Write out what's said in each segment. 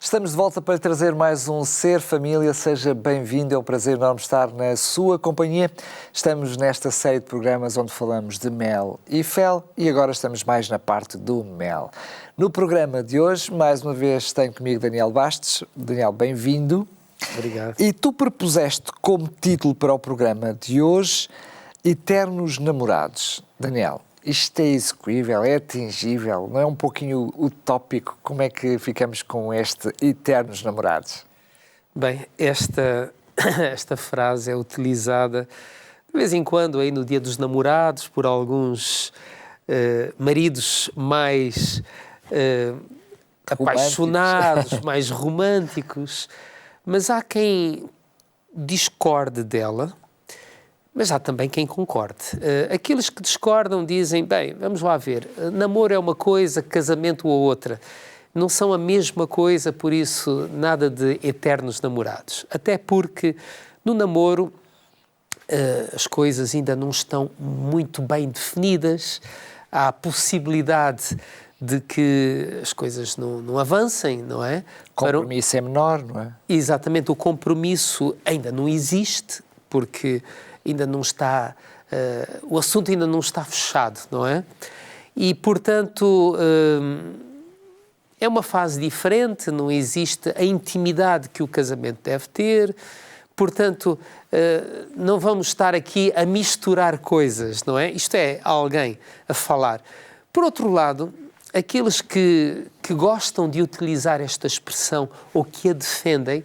Estamos de volta para lhe trazer mais um Ser Família. Seja bem-vindo, é um prazer enorme estar na sua companhia. Estamos nesta série de programas onde falamos de mel e fel e agora estamos mais na parte do mel. No programa de hoje, mais uma vez, tenho comigo Daniel Bastos. Daniel, bem-vindo. Obrigado. E tu propuseste como título para o programa de hoje Eternos Namorados. Daniel, isto é execuível, é atingível, não é um pouquinho utópico? Como é que ficamos com este Eternos Namorados? Bem, esta frase é utilizada de vez em quando aí no Dia dos Namorados por alguns maridos mais apaixonados, mais românticos, mas há quem discorde dela, mas há também quem concorde. Aqueles que discordam dizem, bem, vamos lá ver, namoro é uma coisa, casamento ou outra. Não são a mesma coisa, por isso nada de eternos namorados. Até porque no namoro as coisas ainda não estão muito bem definidas, há a possibilidade de que as coisas não avancem, não é? O compromisso é menor, não é? Exatamente, o compromisso ainda não existe, porque ainda não está, o assunto ainda não está fechado, não é? E, portanto, é uma fase diferente, não existe a intimidade que o casamento deve ter, portanto, não vamos estar aqui a misturar coisas, não é? Isto é alguém a falar. Por outro lado, aqueles que gostam de utilizar esta expressão ou que a defendem,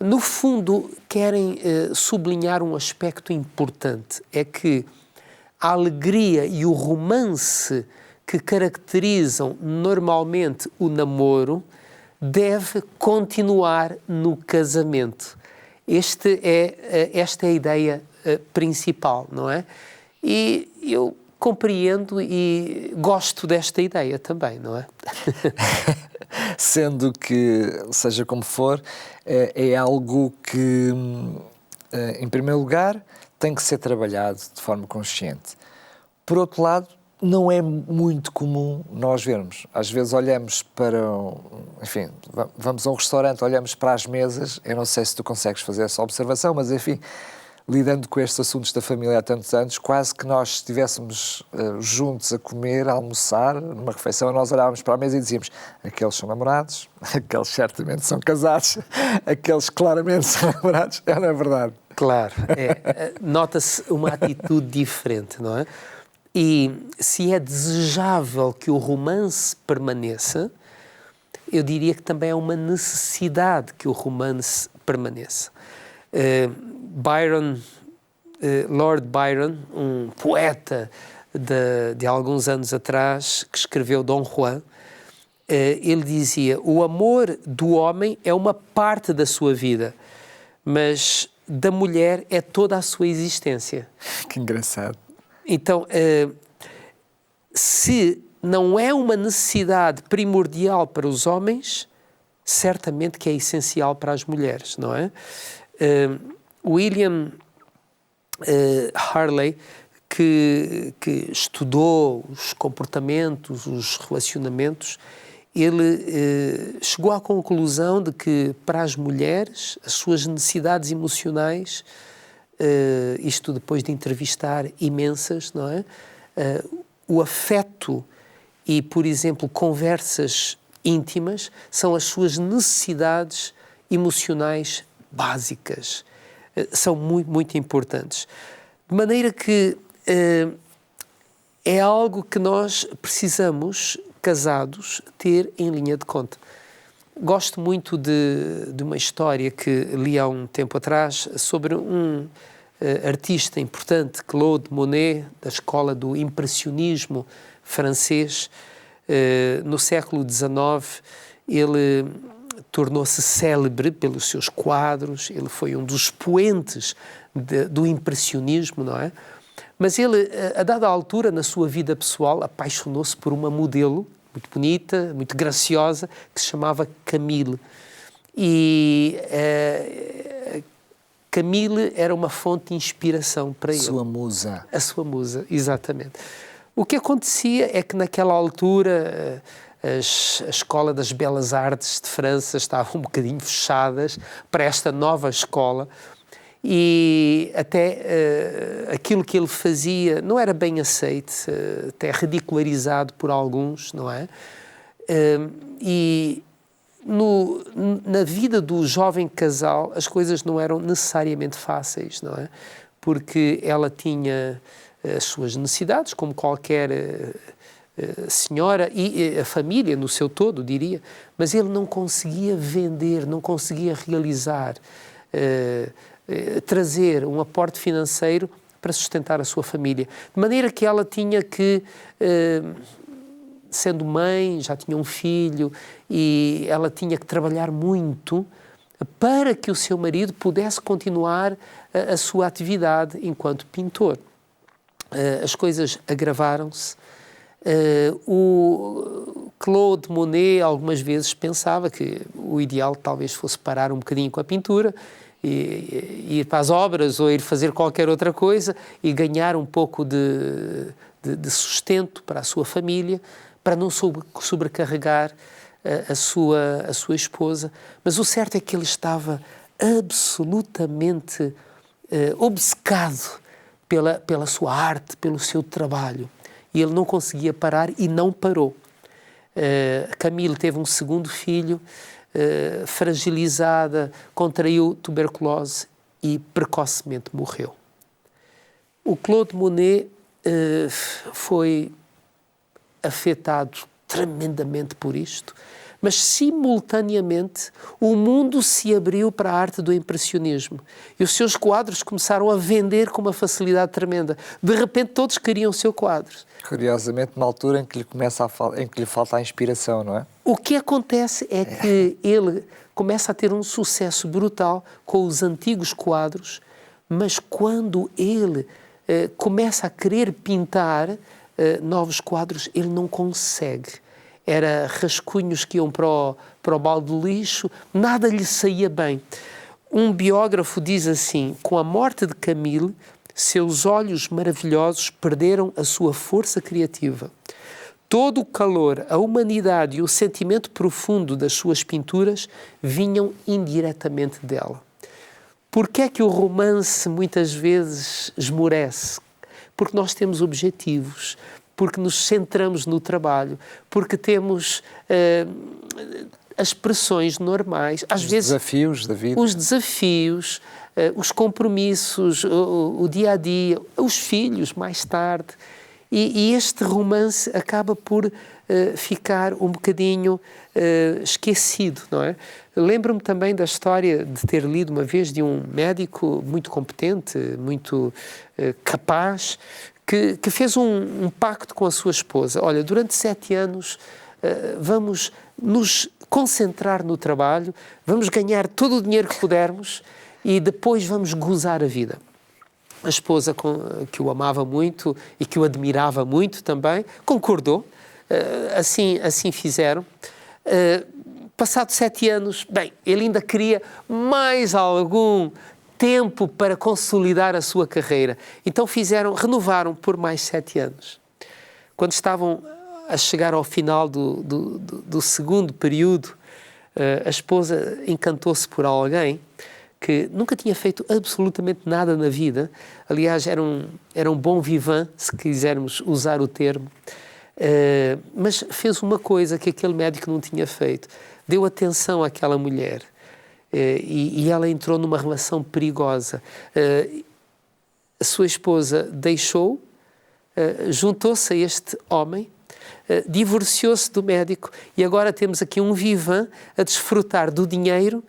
no fundo, querem sublinhar um aspecto importante, é que a alegria e o romance que caracterizam normalmente o namoro deve continuar no casamento. Esta é a ideia principal, não é? E eu compreendo e gosto desta ideia também, não é? Sendo que, seja como for, é algo que, em primeiro lugar, tem que ser trabalhado de forma consciente. Por outro lado, não é muito comum nós vermos. Às vezes olhamos para, enfim, vamos a um restaurante, olhamos para as mesas, eu não sei se tu consegues fazer essa observação, mas enfim, lidando com estes assuntos da família há tantos anos, quase que nós estivéssemos juntos a comer, a almoçar, numa refeição, e nós olhávamos para a mesa e dizíamos, aqueles são namorados, aqueles certamente são casados, aqueles claramente são namorados, não é verdade? Claro, nota-se uma atitude diferente, não é? E se é desejável que o romance permaneça, eu diria que também é uma necessidade que o romance permaneça. Lord Byron, um poeta de alguns anos atrás, que escreveu Dom Juan, ele dizia, o amor do homem é uma parte da sua vida, mas da mulher é toda a sua existência. Que engraçado. Então, se não é uma necessidade primordial para os homens, certamente que é essencial para as mulheres, não é? William Harley, que estudou os comportamentos, os relacionamentos, ele chegou à conclusão de que para as mulheres, as suas necessidades emocionais, isto depois de entrevistar imensas, não é? O afeto e, por exemplo, conversas íntimas são as suas necessidades emocionais básicas. São muito, muito importantes. De maneira que é algo que nós precisamos, casados, ter em linha de conta. Gosto muito de uma história que li há um tempo atrás sobre um artista importante, Claude Monet, da escola do impressionismo francês. No século XIX, ele tornou-se célebre pelos seus quadros, ele foi um dos poentes do impressionismo, não é? Mas ele, a dada altura, na sua vida pessoal, apaixonou-se por uma modelo muito bonita, muito graciosa, que se chamava Camille. E Camille era uma fonte de inspiração para ele. Sua musa. A sua musa, exatamente. O que acontecia é que naquela altura a Escola das Belas Artes de França estava um bocadinho fechadas para esta nova escola, e até aquilo que ele fazia não era bem aceito, até ridicularizado por alguns, não é? E na vida do jovem casal as coisas não eram necessariamente fáceis, não é? Porque ela tinha as suas necessidades, como qualquer senhora, e a família no seu todo, diria, mas ele não conseguia vender, não conseguia realizar, trazer um aporte financeiro para sustentar a sua família. De maneira que ela tinha que, sendo mãe, já tinha um filho, e ela tinha que trabalhar muito para que o seu marido pudesse continuar a sua atividade enquanto pintor. As coisas agravaram-se. O Claude Monet algumas vezes pensava que o ideal talvez fosse parar um bocadinho com a pintura e ir para as obras ou ir fazer qualquer outra coisa e ganhar um pouco de sustento para a sua família, para não sobrecarregar a sua esposa. Mas o certo é que ele estava absolutamente obcecado pela sua arte, pelo seu trabalho. E ele não conseguia parar e não parou. Camille teve um segundo filho, fragilizada, contraiu tuberculose e precocemente morreu. O Claude Monet foi afetado tremendamente por isto, mas simultaneamente o mundo se abriu para a arte do impressionismo e os seus quadros começaram a vender com uma facilidade tremenda. De repente todos queriam o seu quadro. Curiosamente, na altura em que lhe falta a inspiração, não é? O que acontece é que ele começa a ter um sucesso brutal com os antigos quadros, mas quando ele começa a querer pintar novos quadros, ele não consegue. Era rascunhos que iam para o balde de lixo, nada lhe saía bem. Um biógrafo diz assim: com a morte de Camille, seus olhos maravilhosos perderam a sua força criativa. Todo o calor, a humanidade e o sentimento profundo das suas pinturas vinham indiretamente dela. Por que é que o romance muitas vezes esmorece? Porque nós temos objetivos, porque nos centramos no trabalho, porque temos as pressões normais, às vezes desafios da vida. Os desafios, os compromissos, o dia-a-dia, os filhos mais tarde. E este romance acaba por ficar um bocadinho esquecido, não é? Lembro-me também da história de ter lido uma vez de um médico muito competente, muito capaz, que fez um pacto com a sua esposa. Olha, durante 7 anos vamos nos concentrar no trabalho, vamos ganhar todo o dinheiro que pudermos e depois vamos gozar a vida. A esposa, que o amava muito e que o admirava muito também, concordou. Assim fizeram. Passado 7 anos, bem, ele ainda queria mais algum tempo para consolidar a sua carreira. Então renovaram por mais 7 anos. Quando estavam a chegar ao final do segundo período, a esposa encantou-se por alguém que nunca tinha feito absolutamente nada na vida. Aliás, era um bon vivant, se quisermos usar o termo, mas fez uma coisa que aquele médico não tinha feito. Deu atenção àquela mulher e ela entrou numa relação perigosa. A sua esposa deixou, juntou-se a este homem, divorciou-se do médico e agora temos aqui um vivant a desfrutar do dinheiro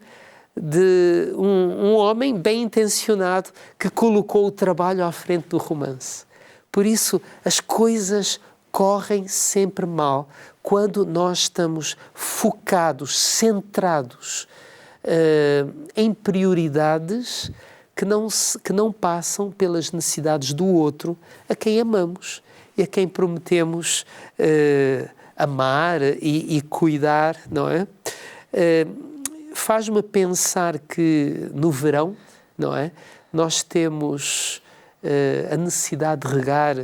de um homem bem intencionado que colocou o trabalho à frente do romance. Por isso, as coisas correm sempre mal quando nós estamos focados, centrados em prioridades que não passam pelas necessidades do outro, a quem amamos e a quem prometemos amar e cuidar, não é? Faz-me pensar que no verão, não é? Nós temos a necessidade de regar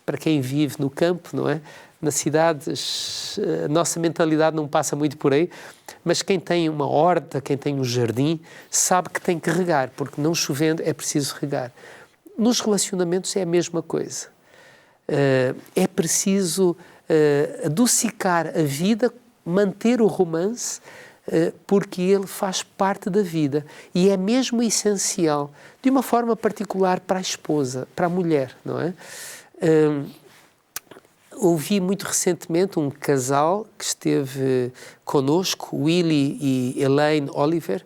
para quem vive no campo, não é? Na cidade, a nossa mentalidade não passa muito por aí, mas quem tem uma horta, quem tem um jardim, sabe que tem que regar, porque não chovendo é preciso regar. Nos relacionamentos é a mesma coisa. É preciso adocicar a vida, manter o romance, porque ele faz parte da vida e é mesmo essencial, de uma forma particular para a esposa, para a mulher, não é? Ouvi muito recentemente um casal que esteve connosco, Willie e Elaine Oliver,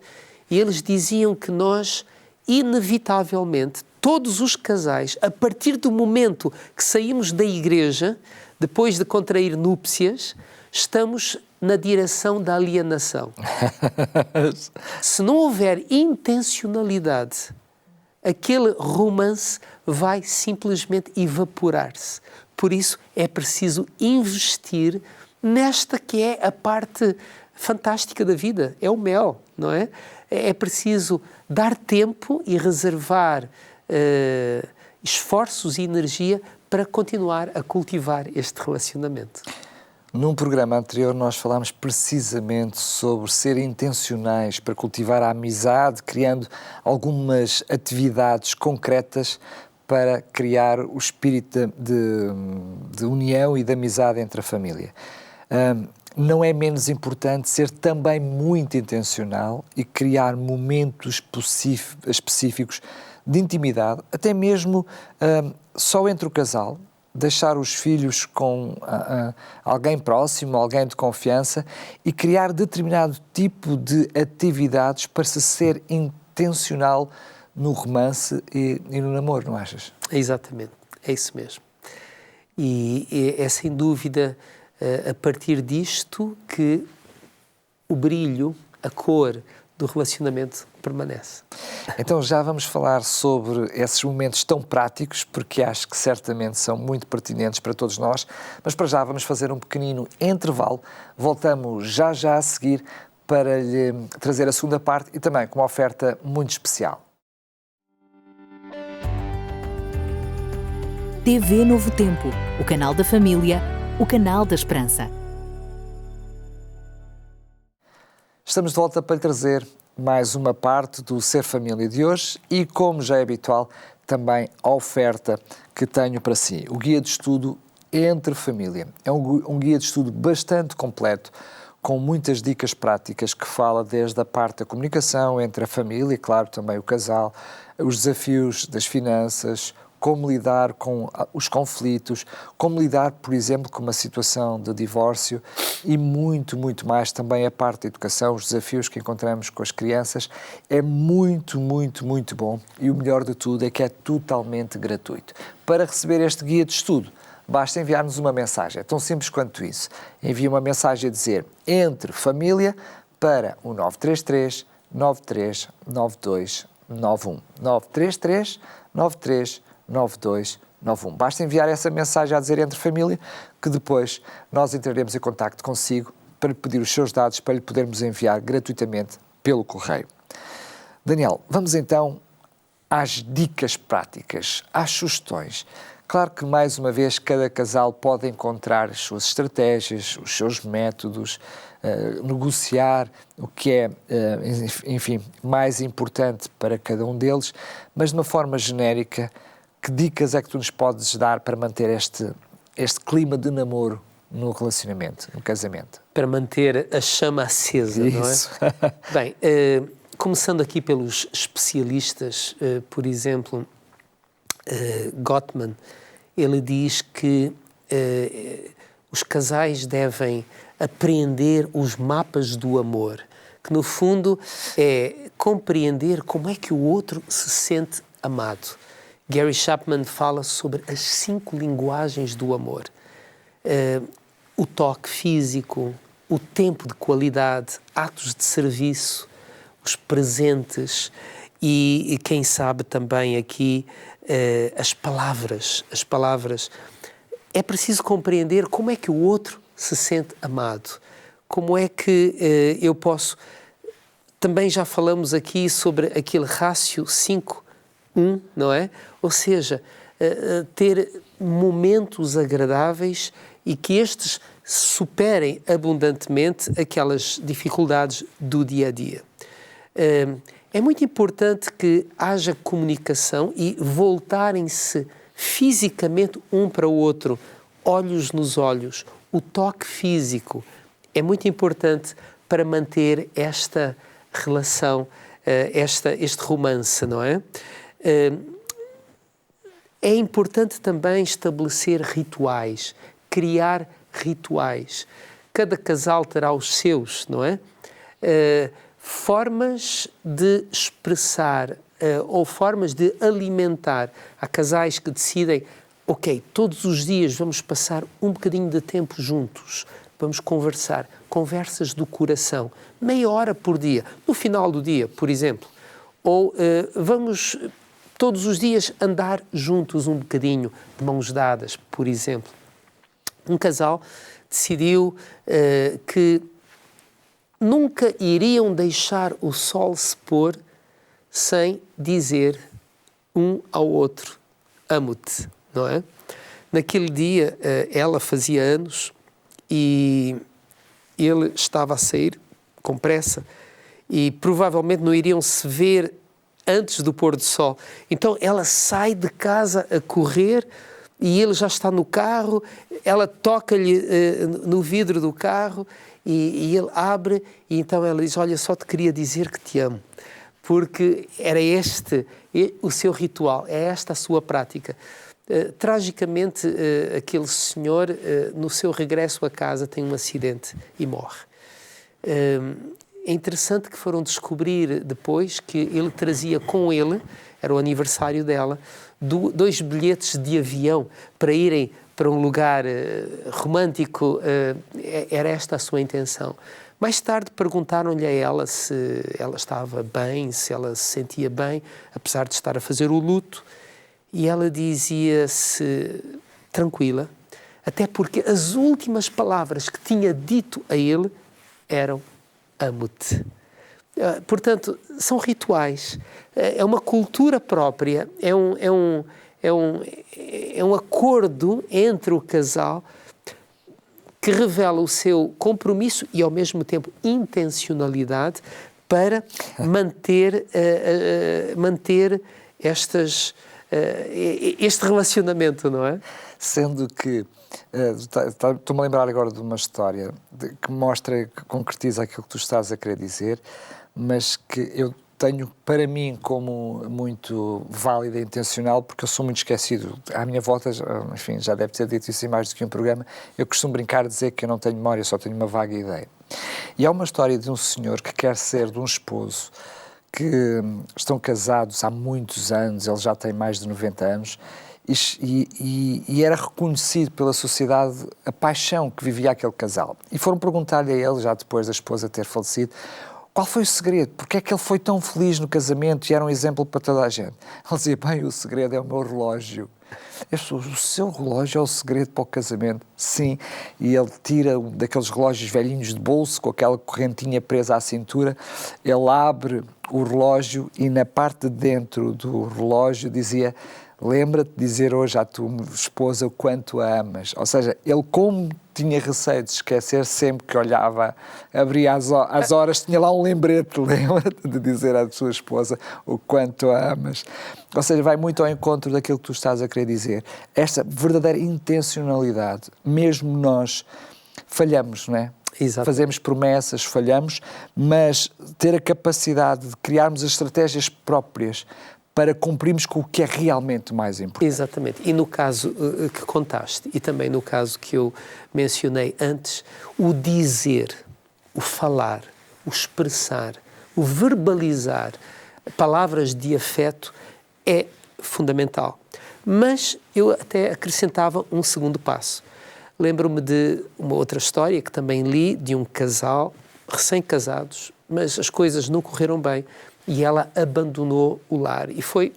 e eles diziam que nós, inevitavelmente, todos os casais, a partir do momento que saímos da igreja, depois de contrair núpcias, estamos na direção da alienação. Se não houver intencionalidade, aquele romance vai simplesmente evaporar-se. Por isso é preciso investir nesta que é a parte fantástica da vida, é o mel, não é? É preciso dar tempo e reservar esforços e energia para continuar a cultivar este relacionamento. Num programa anterior nós falámos precisamente sobre ser intencionais para cultivar a amizade, criando algumas atividades concretas para criar o espírito de união e de amizade entre a família. Não é menos importante ser também muito intencional e criar momentos específicos de intimidade, até mesmo só entre o casal, deixar os filhos com alguém próximo, alguém de confiança e criar determinado tipo de atividades para se ser intencional no romance e no namoro, não achas? Exatamente, é isso mesmo. E é sem dúvida a partir disto que o brilho, a cor do relacionamento permanece. Então já vamos falar sobre esses momentos tão práticos, porque acho que certamente são muito pertinentes para todos nós, mas para já vamos fazer um pequenino intervalo. Voltamos já a seguir para lhe trazer a segunda parte e também com uma oferta muito especial. TV Novo Tempo, o canal da família, o canal da esperança. Estamos de volta para lhe trazer mais uma parte do Ser Família de hoje e, como já é habitual, também a oferta que tenho para si, o Guia de Estudo Entre Família. É um guia de estudo bastante completo, com muitas dicas práticas que fala desde a parte da comunicação entre a família e, claro, também o casal, os desafios das finanças, como lidar com os conflitos, como lidar, por exemplo, com uma situação de divórcio e muito mais também a parte da educação, os desafios que encontramos com as crianças. É muito bom e o melhor de tudo é que é totalmente gratuito. Para receber este guia de estudo, basta enviar-nos uma mensagem, é tão simples quanto isso. Envie uma mensagem a dizer Entre Família para o 933 93 92 91. 933 93 9291. Basta enviar essa mensagem a dizer Entre Família, que depois nós entraremos em contacto consigo para lhe pedir os seus dados para lhe podermos enviar gratuitamente pelo correio. Daniel, vamos então às dicas práticas, às sugestões. Claro que, mais uma vez, cada casal pode encontrar as suas estratégias, os seus métodos, negociar o que é, enfim, mais importante para cada um deles, mas de uma forma genérica, que dicas é que tu nos podes dar para manter este clima de namoro no relacionamento, no casamento? Para manter a chama acesa, Isso. Não é? Bem, começando aqui pelos especialistas, por exemplo, Gottman, ele diz que os casais devem apreender os mapas do amor, que no fundo é compreender como é que o outro se sente amado. Gary Chapman fala sobre as 5 linguagens do amor. O toque físico, o tempo de qualidade, atos de serviço, os presentes e quem sabe também aqui as palavras. É preciso compreender como é que o outro se sente amado. Como é que eu posso... Também já falamos aqui sobre aquele rácio 5:1, não é? Ou seja, ter momentos agradáveis e que estes superem abundantemente aquelas dificuldades do dia a dia. É muito importante que haja comunicação e voltarem-se fisicamente um para o outro, olhos nos olhos, o toque físico. É muito importante para manter esta relação, este romance, não é? É importante também estabelecer rituais, criar rituais. Cada casal terá os seus, não é? Formas de expressar ou formas de alimentar. Há casais que decidem, ok, todos os dias vamos passar um bocadinho de tempo juntos, vamos conversar, conversas do coração, meia hora por dia, no final do dia, por exemplo. Ou vamos todos os dias andar juntos um bocadinho, de mãos dadas, por exemplo. Um casal decidiu que nunca iriam deixar o sol se pôr sem dizer um ao outro, amo-te, não é? Naquele dia ela fazia anos e ele estava a sair com pressa e provavelmente não iriam se ver antes do pôr do sol. Então ela sai de casa a correr e ele já está no carro, ela toca-lhe no vidro do carro e ele abre e então ela diz, olha, só te queria dizer que te amo. Porque era este o seu ritual, é esta a sua prática. Tragicamente, aquele senhor, no seu regresso a casa, tem um acidente e morre. É interessante que foram descobrir depois que ele trazia com ele, era o aniversário dela, 2 bilhetes de avião para irem para um lugar romântico. Era esta a sua intenção. Mais tarde perguntaram-lhe a ela se ela estava bem, se ela se sentia bem, apesar de estar a fazer o luto. E ela dizia-se tranquila, até porque as últimas palavras que tinha dito a ele eram amo-te. Portanto, são rituais, é uma cultura própria, é um acordo entre o casal que revela o seu compromisso e, ao mesmo tempo, intencionalidade para manter este relacionamento, não é? Sendo que, estou-me a lembrar agora de uma história que mostra, que concretiza aquilo que tu estás a querer dizer, mas que eu tenho para mim como muito válida e intencional, porque eu sou muito esquecido. À minha volta, enfim, já deve ter dito isso em mais do que um programa, eu costumo brincar a dizer que eu não tenho memória, só tenho uma vaga ideia. E há uma história de um senhor que quer ser de um esposo, que estão casados há muitos anos, ele já tem mais de 90 anos, e era reconhecido pela sociedade a paixão que vivia aquele casal. E foram perguntar-lhe a ele, já depois da esposa ter falecido, qual foi o segredo? Porque é que ele foi tão feliz no casamento e era um exemplo para toda a gente? Ele dizia, bem, o segredo é o meu relógio. O seu relógio é o segredo para o casamento? Sim. E ele tira daqueles relógios velhinhos de bolso, com aquela correntinha presa à cintura, ele abre o relógio e na parte de dentro do relógio dizia, lembra-te de dizer hoje à tua esposa o quanto a amas. Ou seja, ele como tinha receio de esquecer, sempre que olhava, abria as horas, tinha lá um lembrete, lembra-te de dizer à sua esposa o quanto a amas. Ou seja, vai muito ao encontro daquilo que tu estás a querer dizer. Esta verdadeira intencionalidade, mesmo nós falhamos, não é? Exato. Fazemos promessas, falhamos, mas ter a capacidade de criarmos as estratégias próprias para cumprirmos com o que é realmente mais importante. Exatamente. E no caso que contaste, e também no caso que eu mencionei antes, o dizer, o falar, o expressar, o verbalizar palavras de afeto é fundamental. Mas eu até acrescentava um segundo passo. Lembro-me de uma outra história que também li, de um casal recém-casados, mas as coisas não correram bem. E ela abandonou o lar e foi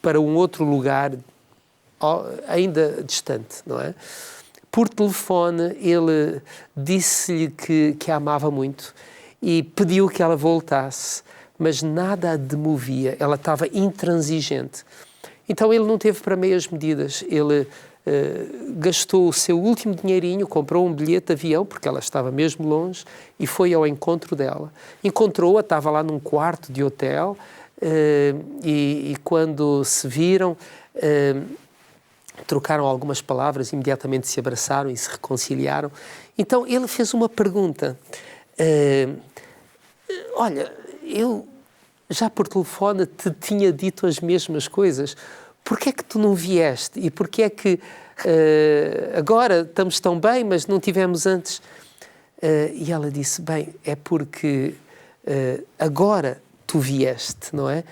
para um outro lugar ainda distante, não é? Por telefone ele disse-lhe que a amava muito e pediu que ela voltasse, mas nada a demovia, ela estava intransigente. Então ele não teve para meias medidas, ele gastou o seu último dinheirinho, comprou um bilhete de avião, porque ela estava mesmo longe, e foi ao encontro dela. Encontrou-a, estava lá num quarto de hotel, e quando se viram, trocaram algumas palavras, imediatamente se abraçaram e se reconciliaram. Então ele fez uma pergunta, olha, eu já por telefone te tinha dito as mesmas coisas, porquê é que tu não vieste? E porquê é que agora estamos tão bem, mas não tivemos antes? E ela disse, bem, é porque agora tu vieste, não é?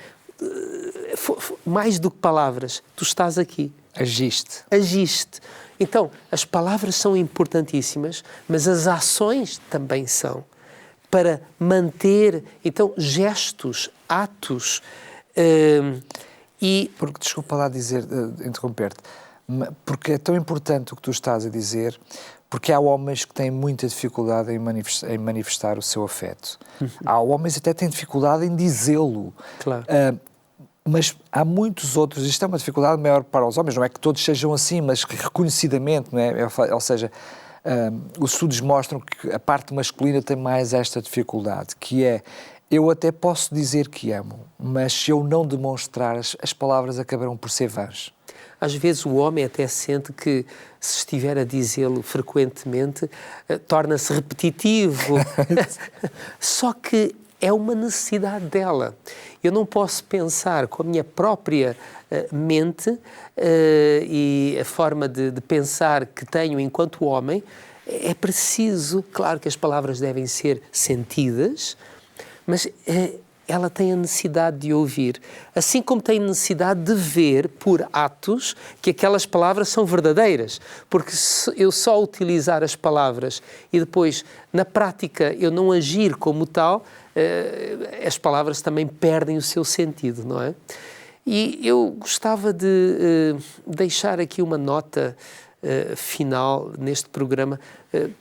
Mais do que palavras, tu estás aqui. Agiste. Então, as palavras são importantíssimas, mas as ações também são. Para manter, então, gestos, atos. Porque, desculpa lá interromper-te, porque é tão importante o que tu estás a dizer, porque há homens que têm muita dificuldade em manifestar o seu afeto. Há homens que até têm dificuldade em dizê-lo. Claro. Mas há muitos outros, isto é uma dificuldade maior para os homens, não é que todos sejam assim, mas reconhecidamente, não é? Ou seja, os estudos mostram que a parte masculina tem mais esta dificuldade, que é, eu até posso dizer que amo, mas se eu não demonstrar, as palavras acabarão por ser vãs. Às vezes o homem até sente que, se estiver a dizê-lo frequentemente, torna-se repetitivo. Só que é uma necessidade dela. Eu não posso pensar com a minha própria mente e a forma de pensar que tenho enquanto homem. É preciso, claro que as palavras devem ser sentidas, mas ela tem a necessidade de ouvir, assim como tem necessidade de ver por atos que aquelas palavras são verdadeiras, porque se eu só utilizar as palavras e depois, na prática, eu não agir como tal, as palavras também perdem o seu sentido, não é? E eu gostava de deixar aqui uma nota final neste programa.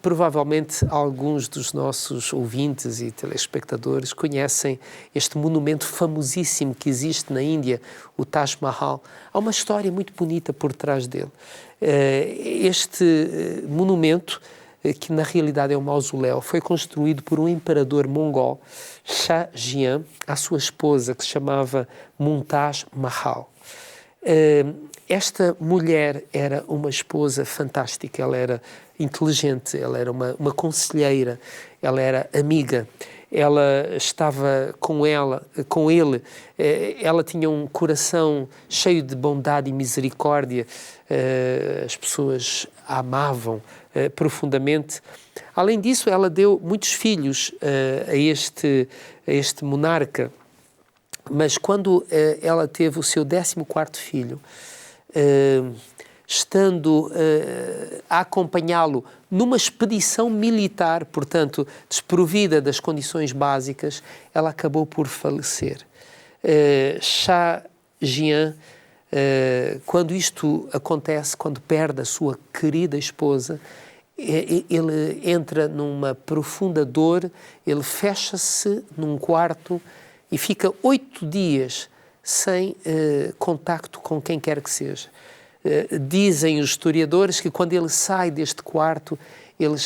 Provavelmente alguns dos nossos ouvintes e telespectadores conhecem este monumento famosíssimo que existe na Índia, o Taj Mahal. Há uma história muito bonita por trás dele. Este monumento, que na realidade é um mausoléu, foi construído por um imperador mongol, Shah Jahan, à sua esposa, que se chamava Mumtaz Mahal. Esta mulher era uma esposa fantástica, ela era inteligente, ela era uma conselheira, ela era amiga, ela estava com ele, ela tinha um coração cheio de bondade e misericórdia, as pessoas a amavam profundamente. Além disso, ela deu muitos filhos a este monarca, mas quando ela teve o seu 14º filho, estando a acompanhá-lo numa expedição militar, portanto, desprovida das condições básicas, ela acabou por falecer. Shah Jahan, quando isto acontece, quando perde a sua querida esposa, ele entra numa profunda dor, ele fecha-se num quarto e fica 8 dias sem contacto com quem quer que seja. Dizem os historiadores que quando ele sai deste quarto, ele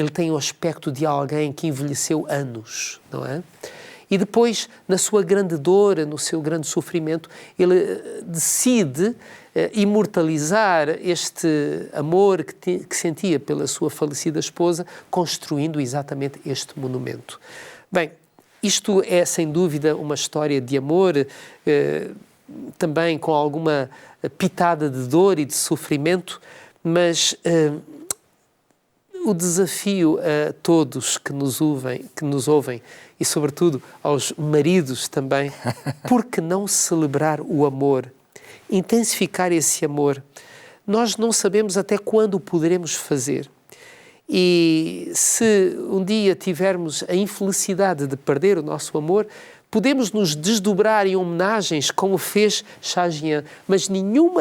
tem o aspecto de alguém que envelheceu anos, não é? E depois, na sua grande dor, no seu grande sofrimento, ele decide imortalizar este amor que sentia pela sua falecida esposa, construindo exatamente este monumento. Bem, isto é, sem dúvida, uma história de amor, também com alguma pitada de dor e de sofrimento, mas o desafio a todos que nos ouvem, e sobretudo aos maridos também, por que não celebrar o amor, intensificar esse amor? Nós não sabemos até quando o poderemos fazer. E se um dia tivermos a infelicidade de perder o nosso amor, podemos nos desdobrar em homenagens, como fez Shah Jahan, mas nenhum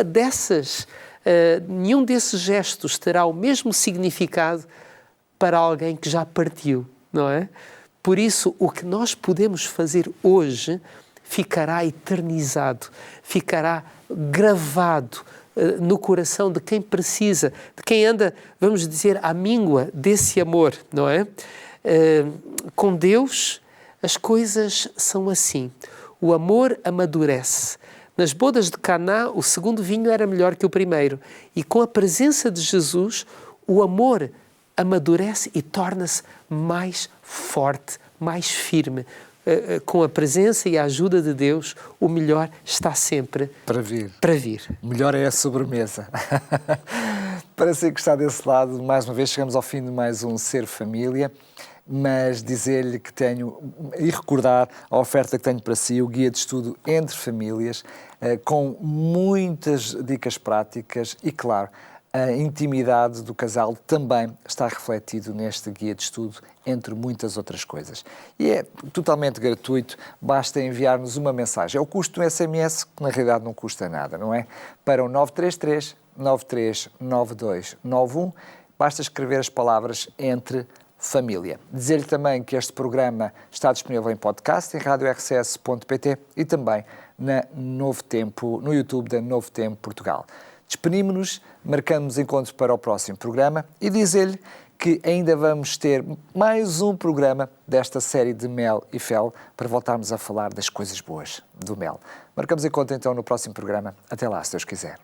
desses gestos terá o mesmo significado para alguém que já partiu, não é? Por isso, o que nós podemos fazer hoje ficará eternizado, ficará gravado no coração de quem precisa, de quem anda, vamos dizer, à míngua desse amor, não é? Com Deus as coisas são assim. O amor amadurece. Nas bodas de Caná, o segundo vinho era melhor que o primeiro. E com a presença de Jesus, o amor amadurece e torna-se mais forte, mais firme. Com a presença e a ajuda de Deus, o melhor está sempre para vir. O melhor é a sobremesa. Para si que está desse lado, mais uma vez chegamos ao fim de mais um Ser Família, mas dizer-lhe que tenho, e recordar a oferta que tenho para si, o guia de estudo Entre Famílias, com muitas dicas práticas e, claro, a intimidade do casal também está refletido neste guia de estudo, entre muitas outras coisas. E é totalmente gratuito, basta enviar-nos uma mensagem. É o custo do SMS, que na realidade não custa nada, não é? Para o 933 939291, basta escrever as palavras Entre Família. Dizer-lhe também que este programa está disponível em podcast, em radiorcs.pt e também na Novo Tempo, no YouTube da Novo Tempo Portugal. Despedimos-nos, marcamos encontro para o próximo programa e dizer-lhe que ainda vamos ter mais um programa desta série de Mel e Fel para voltarmos a falar das coisas boas do mel. Marcamos encontro então no próximo programa. Até lá, se Deus quiser.